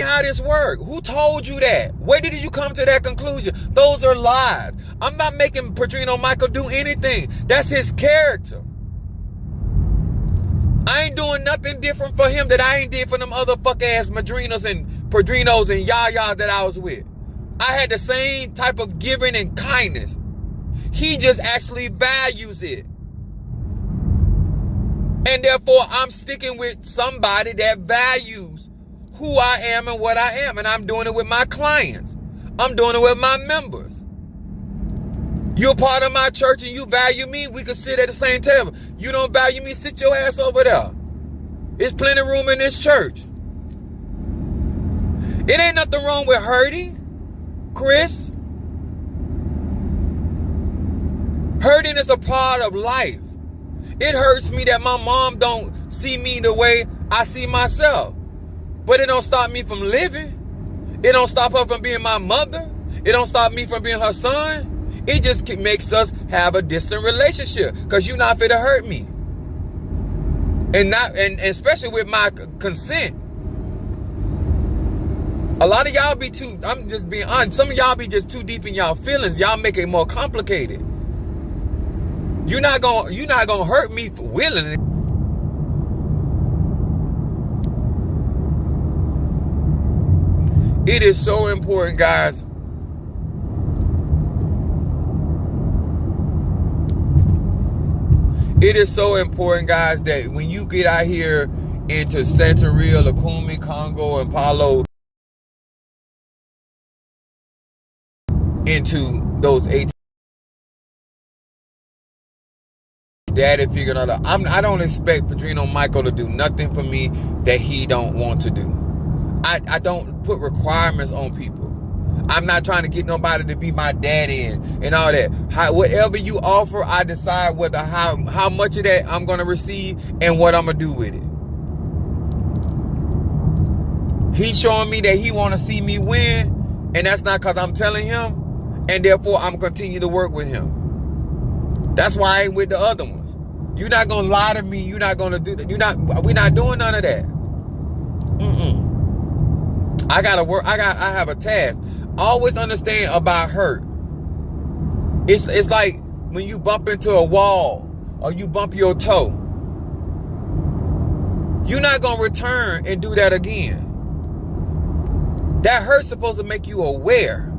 how this work. Who told you that? Where did you come to that conclusion? Those are lies. I'm not making Padrino Michael do anything. That's his character. I ain't doing nothing different for him that I ain't did for them other fuck ass Madrinos and Padrinos and Yayas that I was with. I had the same type of giving and kindness. He just actually values it. And therefore, I'm sticking with somebody that values who I am and what I am. And I'm doing it with my clients. I'm doing it with my members. You're part of my church and you value me, we could sit at the same table. You don't value me, sit your ass over there. There's plenty of room in this church. It ain't nothing wrong with hurting, Chris. Hurting is a part of life. It hurts me that my mom don't see me the way I see myself. But it don't stop me from living. It don't stop her from being my mother. It don't stop me from being her son. It just makes us have a distant relationship because you're not fit to hurt me. And especially with my consent. A lot of y'all be too, I'm just being honest, some of y'all be just too deep in y'all feelings. Y'all make it more complicated. You're not gonna hurt me for willingly. It is so important, guys. It is so important, guys, that when you get out here into Santeria, Lukumi, Congo, and Palo, into those 18 daddy figuring out, I don't expect Padrino Michael to do nothing for me that he don't want to do. I don't put requirements on people. I'm not trying to get nobody to be my daddy and all that. Whatever you offer, I decide whether how much of that I'm going to receive and what I'm going to do with it. He's showing me that he want to see me win, and that's not because I'm telling him, and therefore I'm going to continue to work with him. That's why I ain't with the other ones. You're not going to lie to me. You're not going to do that. We're not doing none of that. I gotta work. I have a task. Always understand about hurt. It's like when you bump into a wall or you bump your toe. You're not gonna return and do that again. That hurt's supposed to make you aware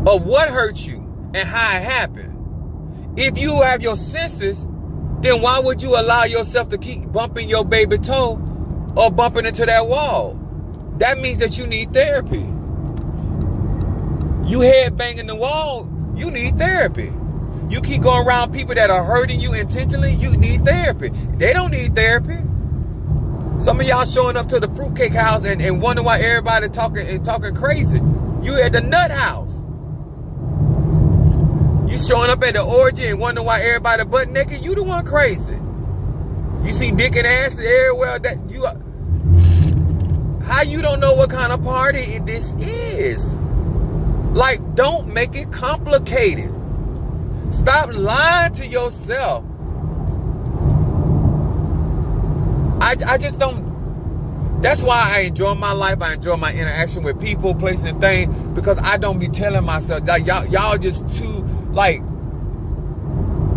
of what hurt you and how it happened. If you have your senses, then why would you allow yourself to keep bumping your baby toe or bumping into that wall? That means that you need therapy. You head banging the wall, you need therapy. You keep going around people that are hurting you intentionally, you need therapy. They don't need therapy. Some of y'all showing up to the fruitcake house and wonder why everybody talking crazy. You at the nut house. You showing up at the orgy and wonder why everybody butt naked. You the one crazy. You see dick and ass everywhere. That you. How you don't know what kind of party this is? Like, don't make it complicated. Stop lying to yourself. I just don't. That's why I enjoy my life. I enjoy my interaction with people, places, and things, because I don't be telling myself that y'all just too, like,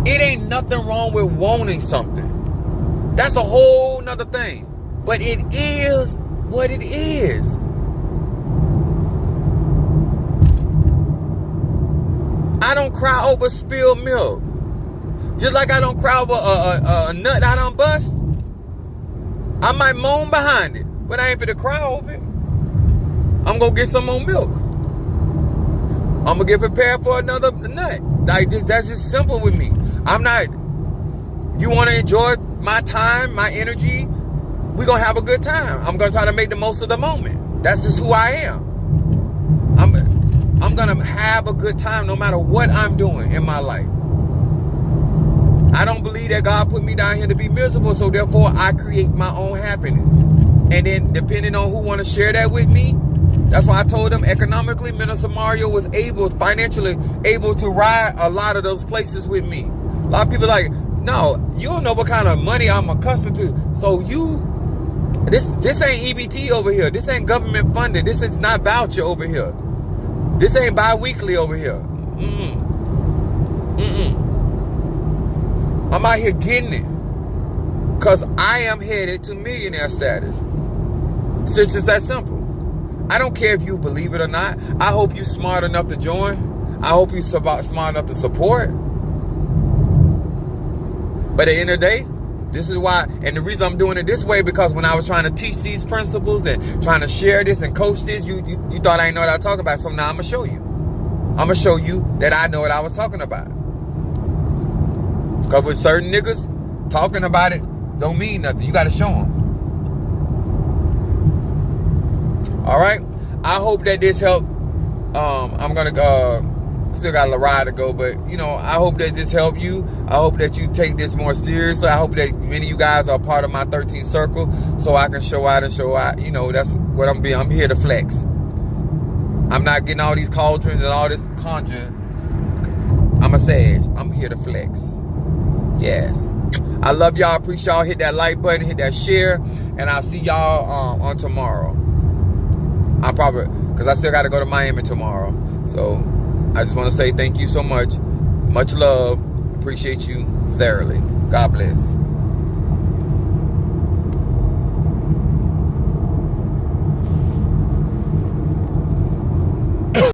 it ain't nothing wrong with wanting something. That's a whole nother thing. But it is what it is. I don't cry over spilled milk. Just like I don't cry over a nut I done bust. I might moan behind it, but I ain't finna cry over it. I'm gonna get some more milk. I'm gonna get prepared for another nut. Like, that's just simple with me. I'm not. You want to enjoy my time, my energy? We're gonna have a good time. I'm gonna try to make the most of the moment. That's just who I am. I'm gonna have a good time no matter what I'm doing in my life. I don't believe that God put me down here to be miserable, so therefore I create my own happiness. And then depending on who want to share that with me, that's why I told them economically, Minister Mario was financially able to ride a lot of those places with me. A lot of people like, no, you don't know what kind of money I'm accustomed to. So this ain't EBT over here. This ain't government funded. This is not voucher over here. This ain't bi-weekly over here. I'm out here getting it. Because I am headed to millionaire status. It's just that simple. I don't care if you believe it or not. I hope you're smart enough to join. I hope you're smart enough to support. But at the end of the day, this is why, and the reason I'm doing it this way, because when I was trying to teach these principles and trying to share this and coach this, you thought I didn't know what I was talking about. So now I'm going to show you. I'm going to show you that I know what I was talking about. Because with certain niggas, talking about it don't mean nothing. You got to show them. All right? I hope that this helped. I'm going to still got a ride to go, but, you know, I hope that this helped you. I hope that you take this more seriously. I hope that many of you guys are part of my 13th circle so I can show out. You know, that's what I'm being. I'm here to flex. I'm not getting all these cauldrons and all this conjuring. I'm a sage. I'm here to flex. Yes. I love y'all. Appreciate y'all. Hit that like button. Hit that share. And I'll see y'all on tomorrow. I probably, because I still got to go to Miami tomorrow. So I just want to say thank you so much. Much love. Appreciate you thoroughly. God bless.